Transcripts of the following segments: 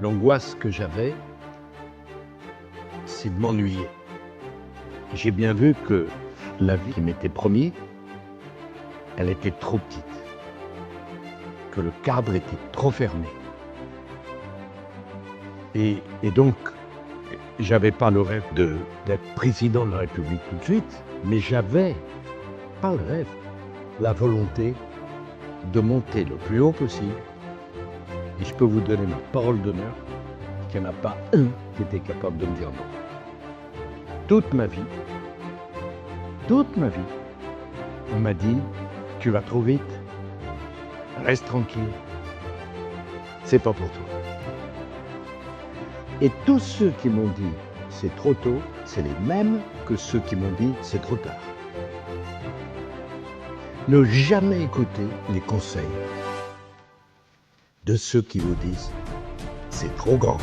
L'angoisse que j'avais, c'est de m'ennuyer. J'ai bien vu que la vie qui m'était promise, elle était trop petite, que le cadre était trop fermé. Et donc, j'avais pas le rêve d'être président de la République tout de suite, mais j'avais, pas le rêve, la volonté de monter le plus haut possible. Et je peux vous donner ma parole d'honneur qu'il n'y en a pas un qui était capable de me dire non. Toute ma vie, on m'a dit, tu vas trop vite, reste tranquille, c'est pas pour toi. Et tous ceux qui m'ont dit, c'est trop tôt, c'est les mêmes que ceux qui m'ont dit, c'est trop tard. Ne jamais écouter les conseils de ceux qui vous disent, c'est trop grand.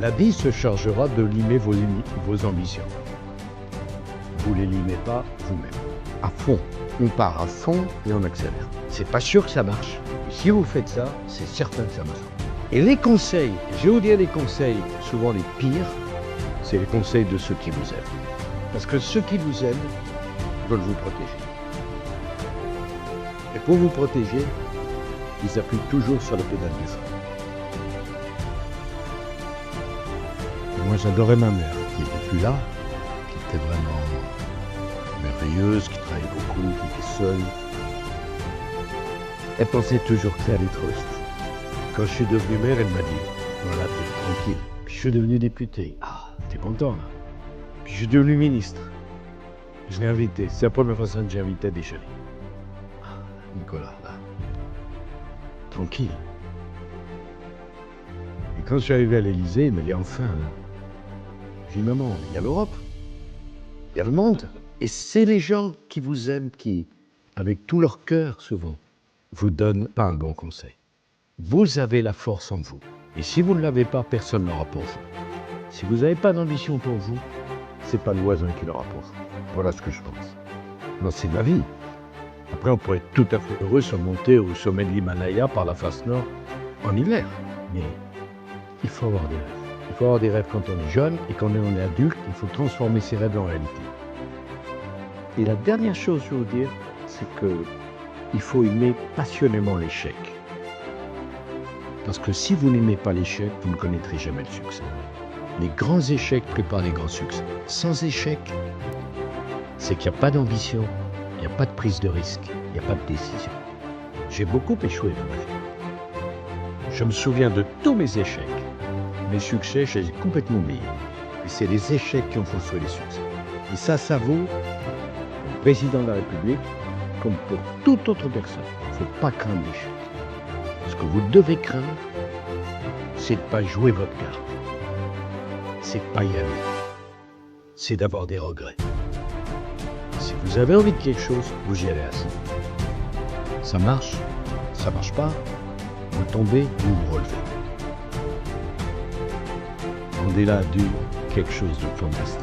La vie se chargera de limer vos ambitions. Vous ne les limez pas vous-même. À fond. On part à fond et on accélère. C'est pas sûr que ça marche. Mais si vous faites ça, c'est certain que ça marche. Et les conseils, je vais vous dire les conseils, souvent les pires, c'est les conseils de ceux qui vous aiment. Parce que ceux qui vous aiment veulent vous protéger. Et pour vous protéger, ils appuient toujours sur le pédale du frein. Moi, j'adorais ma mère, qui n'était plus là, qui était vraiment merveilleuse, qui travaillait beaucoup, qui était seule. Elle pensait toujours que ça allait trop vite. Quand je suis devenu maire, elle m'a dit, voilà, t'es tranquille. Puis je suis devenu député. Ah, t'es content, là. Puis je suis devenu ministre. Je l'ai invité. C'est la première fois que j'ai invité à déjeuner. Ah, Nicolas, là. Tranquille. Et quand je suis arrivé à l'Élysée, il m'a dit, enfin, là. J'ai dit, maman, il y a l'Europe. Il y a le monde. Et c'est les gens qui vous aiment, qui, avec tout leur cœur, souvent, vous donnent pas un bon conseil. Vous avez la force en vous. Et si vous ne l'avez pas, personne ne l'aura pour vous. Si vous n'avez pas d'ambition pour vous, c'est pas le voisin qui l'aura pour vous. Voilà ce que je pense. Non, c'est ma vie. Après, on pourrait être tout à fait heureux de monter au sommet de l'Himalaya par la face nord en hiver. Mais il faut avoir des rêves. Il faut avoir des rêves quand on est jeune et quand on est adulte, il faut transformer ses rêves en réalité. Et la dernière chose, je veux vous dire, c'est qu'il faut aimer passionnément l'échec. Parce que si vous n'aimez pas l'échec, vous ne connaîtrez jamais le succès. Les grands échecs préparent les grands succès. Sans échec, c'est qu'il n'y a pas d'ambition, il n'y a pas de prise de risque, il n'y a pas de décision. J'ai beaucoup échoué dans ma vie. Je me souviens de tous mes échecs. Mes succès, je les ai complètement oubliés. Et c'est les échecs qui ont construit les succès. Et ça vaut pour le président de la République comme pour toute autre personne. Il ne faut pas craindre l'échec. Ce que vous devez craindre, c'est de ne pas jouer votre carte. C'est de ne pas y aller. C'est d'avoir des regrets. Si vous avez envie de quelque chose, vous y allez à ça. Ça marche pas, vous tombez, vous vous relevez. Mandela a dû quelque chose de fantastique.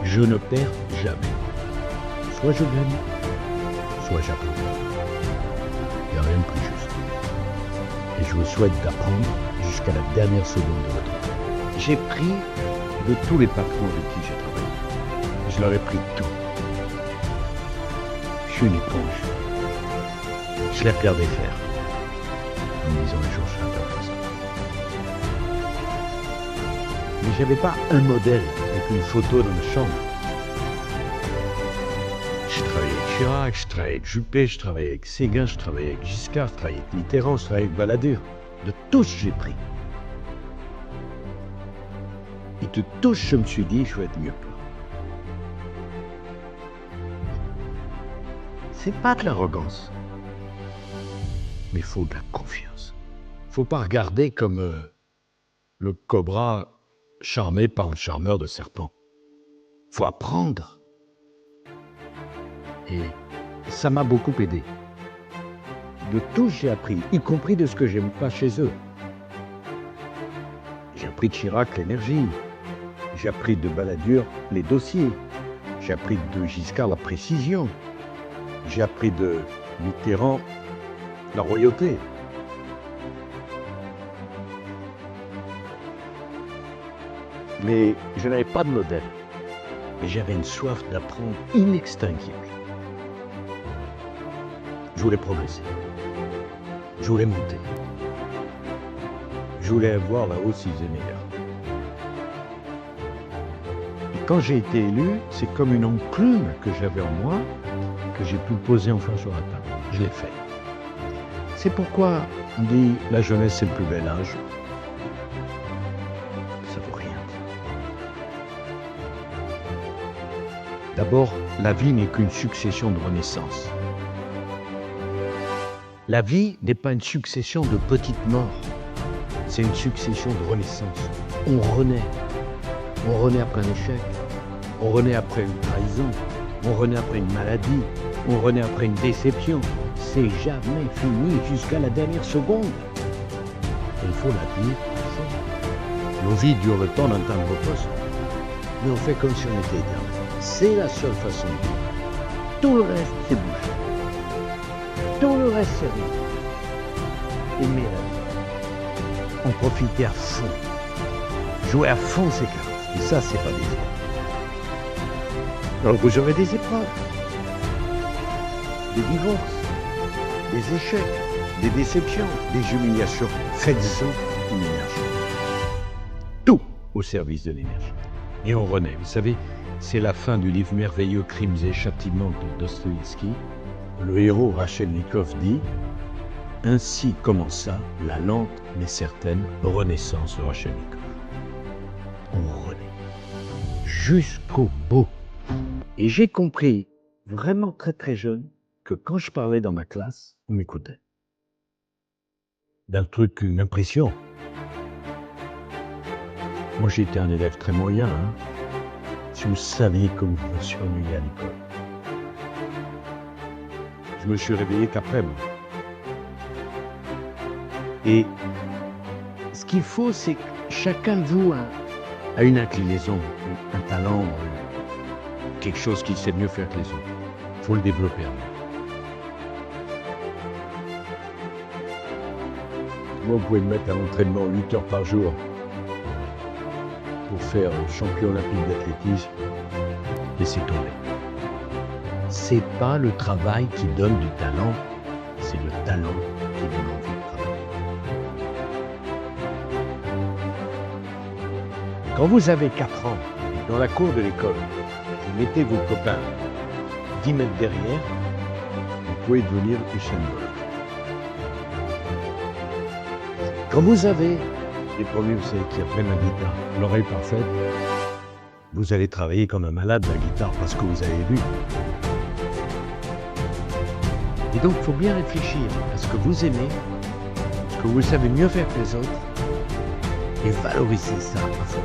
Je ne perds jamais. Soit je gagne, soit j'apprends. Il n'y a rien de plus juste. Et je vous souhaite d'apprendre jusqu'à la dernière seconde de votre vie. J'ai pris de tous les patrons avec qui j'ai travaillé. Je leur ai pris tout. Je suis une éponge. Je les regardais faire. En me disant un jour, je serai à ta place. Mais j'avais pas un modèle avec une photo dans ma chambre. Je travaillais avec Chirac, je travaillais avec Juppé, je travaillais avec Séguin, je travaillais avec Giscard, je travaillais avec Mitterrand, je travaillais avec Balladur. De tous, j'ai pris. Et de tous, je me suis dit, je vais être mieux que toi. C'est pas de l'arrogance, mais il faut de la confiance. Faut pas regarder comme le cobra charmé par le charmeur de serpent. Faut apprendre. Et ça m'a beaucoup aidé. De tout, j'ai appris, y compris de ce que j'aime pas chez eux. J'ai appris de Chirac l'énergie. J'ai appris de Balladur les dossiers. J'ai appris de Giscard la précision. J'ai appris de Mitterrand la royauté. Mais je n'avais pas de modèle. Mais j'avais une soif d'apprendre inextinguible. Je voulais progresser. Je voulais monter. Je voulais avoir là-haut s'ils étaient meilleurs. Et quand j'ai été élu, c'est comme une enclume que j'avais en moi, que j'ai pu poser enfin sur la table. Je l'ai fait. C'est pourquoi on dit la jeunesse c'est le plus bel âge. Ça veut rien dire. D'abord, la vie n'est qu'une succession de renaissances. La vie n'est pas une succession de petites morts. C'est une succession de renaissances. On renaît. On renaît après un échec. On renaît après une trahison. On renaît après une maladie. On renaît après une déception. C'est jamais fini jusqu'à la dernière seconde. Et il faut la dire ensemble. Nos vies durent le temps d'un temps de repos. Mais on fait comme si on était éternel. C'est la seule façon de vivre. Tout le reste, c'est bouché. Tout le reste, c'est rien. Aimer la vie. En profiter à fond. Jouer à fond ses cartes. Et ça, c'est pas des épreuves. Alors vous aurez des épreuves. Des divorces. Des échecs. Des déceptions. Des humiliations. Faites-en une énergie. Tout au service de l'énergie. Et on renaît. Vous savez, c'est la fin du livre merveilleux Crimes et Châtiments de Dostoïevski. Le héros Raskolnikov dit « Ainsi commença la lente mais certaine renaissance de Raskolnikov. » On renaît jusqu'au bout. Et j'ai compris, vraiment très très jeune, que quand je parlais dans ma classe, on m'écoutait. D'un truc, une impression. Moi j'étais un élève très moyen. Si vous saviez comme je me suis ennuyé à l'école. Je me suis réveillé qu'après. Moi. Et ce qu'il faut, c'est que chacun de vous a une inclinaison, un talent, quelque chose qu'il sait mieux faire que les autres. Il faut le développer. Moi, vous pouvez me mettre à l'entraînement 8 heures par jour pour faire champion olympique d'athlétisme, laissez tomber. C'est pas le travail qui donne du talent, c'est le talent qui donne envie de travailler. Quand vous avez 4 ans, et dans la cour de l'école, vous mettez vos copains 10 mètres derrière, vous pouvez devenir Usain Bolt. Quand vous avez les premiers, vous savez, qui apprennent la guitare, l'oreille parfaite, vous allez travailler comme un malade la guitare parce que vous avez vu. Et donc, il faut bien réfléchir à ce que vous aimez, ce que vous savez mieux faire que les autres, et valoriser ça à fond.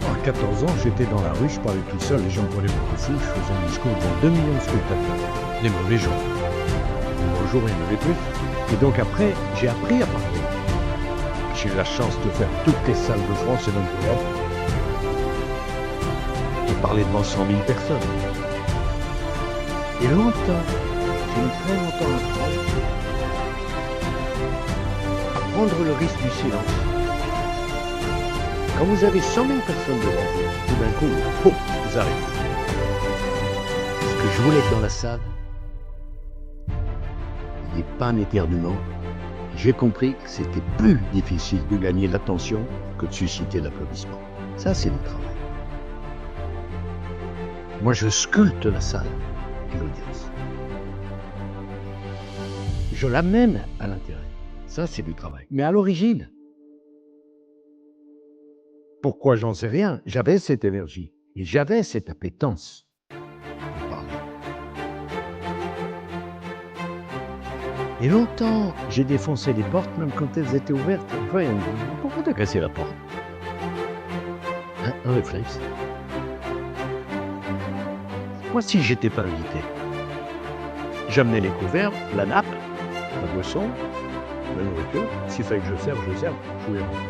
À 14 ans, j'étais dans la rue, je parlais tout seul, les gens me prenaient pour un fou, je faisais un discours devant 2 millions de spectateurs, des mauvais jours. Les bons jours, il y en avait plus. Et donc après, j'ai appris à parler. J'ai eu la chance de faire toutes les salles de France et même d'Europe, de parler devant 100 000 personnes. Et longtemps, j'ai mis très longtemps à prendre le risque du silence. Quand vous avez 100 000 personnes devant vous, tout d'un coup, pouf, vous arrivez. Parce que je voulais être dans la salle, il n'y ait pas un éternuement. J'ai compris que c'était plus difficile de gagner l'attention que de susciter l'applaudissement. Ça, c'est le travail. Moi, je sculpte la salle et l'audience. Je l'amène à l'intérieur. Ça, c'est du travail. Mais à l'origine, pourquoi j'en sais rien, j'avais cette énergie et j'avais cette appétence de parler. Et longtemps, j'ai défoncé les portes, même quand elles étaient ouvertes. Enfin, on me dit, pourquoi t'as cassé la porte? Un réflexe. Moi, si j'étais pas invité, j'amenais les couverts, la nappe, la boisson, la nourriture. S'il fallait que je serve, je pouvais rentrer.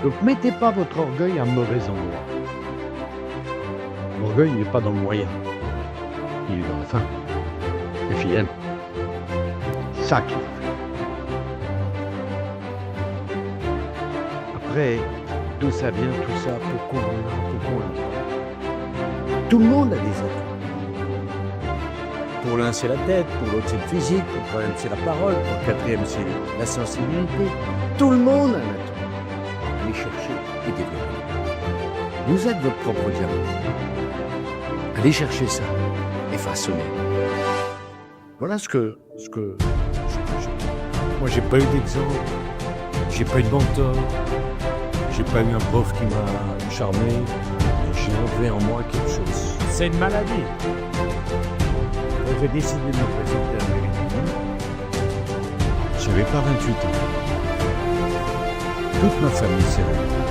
Donc, mettez pas votre orgueil à mauvais endroit. L'orgueil, il n'est pas dans le moyen. Il est dans la fin. Les filles aiment. Ça qu'il faut faire. Après, d'où ça vient tout ça? Pourquoi on l'a? Pourquoi on l'a? Tout le monde a des atouts. Pour l'un, c'est la tête, pour l'autre, c'est le physique, pour le troisième, c'est la parole, pour le quatrième, c'est la sensibilité. Tout le monde a un atout. Allez chercher et développer. Vous êtes votre propre diamant. Allez chercher ça et façonner. Voilà ce que moi, j'ai pas eu d'exemple, j'ai pas eu de mentor, j'ai pas eu un prof qui m'a charmé, mais j'ai enlevé en moi quelque chose. C'est une maladie. J'ai décidé de me présenter à l'Amérique. J'avais pas 28 ans. Toute ma famille s'est réunie.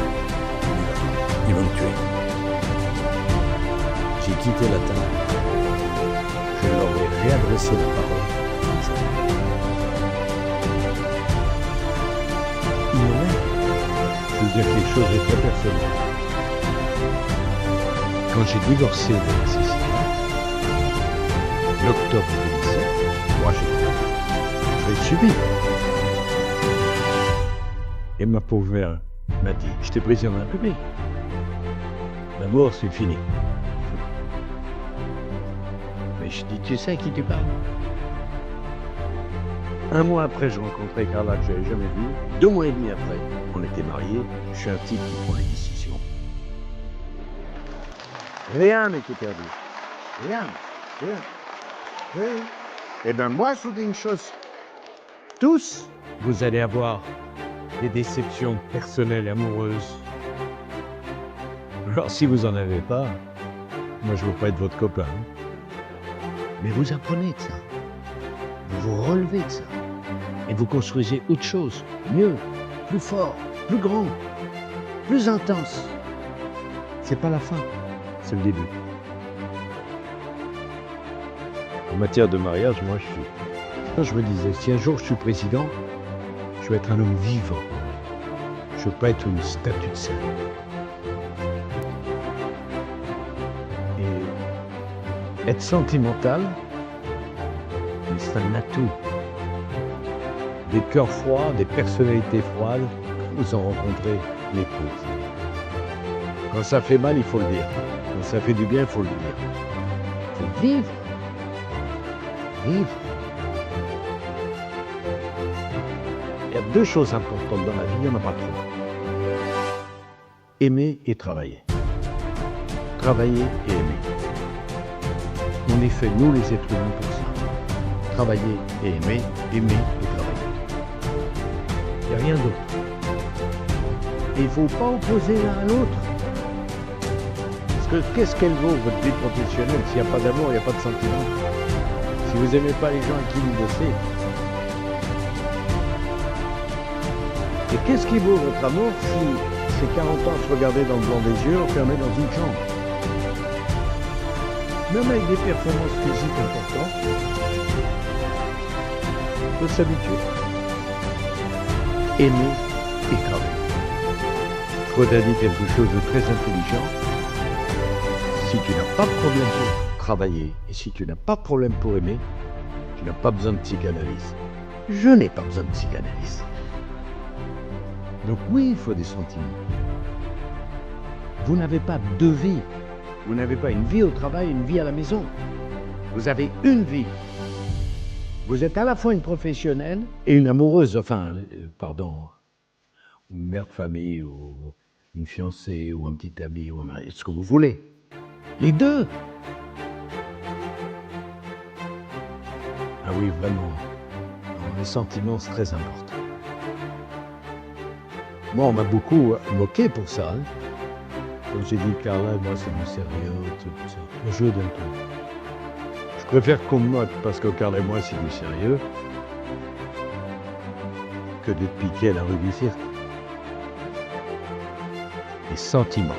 Ils vont me tuer. J'ai quitté la table. Je leur ai réadressé la parole. Ils m'aimaient. Je veux dire quelque chose de très personnel. Quand j'ai divorcé de Cécilia, l'octobre 2007, moi je l'ai subi. Et ma pauvre mère m'a dit, je t'ai brisé en un bébé. L'amour, c'est fini. Mais je dis, tu sais à qui tu parles? Un mois après, je rencontrais Carla que je n'avais jamais vue. 2 mois et demi après, on était mariés. Je suis un type qui prend les décisions. Rien n'était perdu. Rien. Eh bien, moi, je vous dis une chose. Tous, vous allez avoir des déceptions personnelles et amoureuses. Alors, si vous n'en avez pas, moi, je ne veux pas être votre copain. Mais vous apprenez de ça. Vous vous relevez de ça. Et vous construisez autre chose, mieux, plus fort, plus grand, plus intense. C'est pas la fin, c'est le début. En matière de mariage, moi, je me disais, si un jour je suis président, je vais être un homme vivant. Je ne veux pas être une statue de sel. Et être sentimental, c'est un atout. Des cœurs froids, des personnalités froides, vous en rencontrez les pauvres. Quand ça fait mal, il faut le dire. Quand ça fait du bien, il faut le dire. Il faut vivre. Vivre. Il y a 2 choses importantes dans la vie, il n'y en a pas trop. Aimer et travailler. Travailler et aimer. On est fait, nous les êtres humains, pour ça. Travailler et aimer et travailler. Il n'y a rien d'autre. Et il ne faut pas opposer l'un à l'autre. Parce que qu'est-ce qu'elle vaut, votre vie professionnelle, s'il n'y a pas d'amour, il n'y a pas de sentiment? Si vous n'aimez pas les gens avec qui vous bossez. Et qu'est-ce qui vaut votre amour si c'est 40 ans à se regarder dans le blanc des yeux, enfermé dans une chambre? Même avec des performances physiques importantes, il faut s'habituer. Aimer et travailler. Freud a dit quelque chose de très intelligent. Si tu n'as pas de problème pour travailler et si tu n'as pas de problème pour aimer, tu n'as pas besoin de psychanalyse. Je n'ai pas besoin de psychanalyse. Donc oui, il faut des sentiments. Vous n'avez pas 2 vies. Vous n'avez pas une vie au travail, une vie à la maison. Vous avez une vie. Vous êtes à la fois une professionnelle et une amoureuse, une mère de famille, ou une fiancée, ou un petit ami, ou un mari, ce que vous voulez. Les 2. Ah oui, vraiment. Les sentiments, c'est très important. Moi, on m'a beaucoup moqué pour ça. Hein. Comme j'ai dit, Carla, moi, c'est du sérieux, tout ça. Le jeu d'un tout. Je préfère qu'on me moque parce que Carla et moi, c'est du sérieux, que de piquer à la rue du cirque. Les sentiments.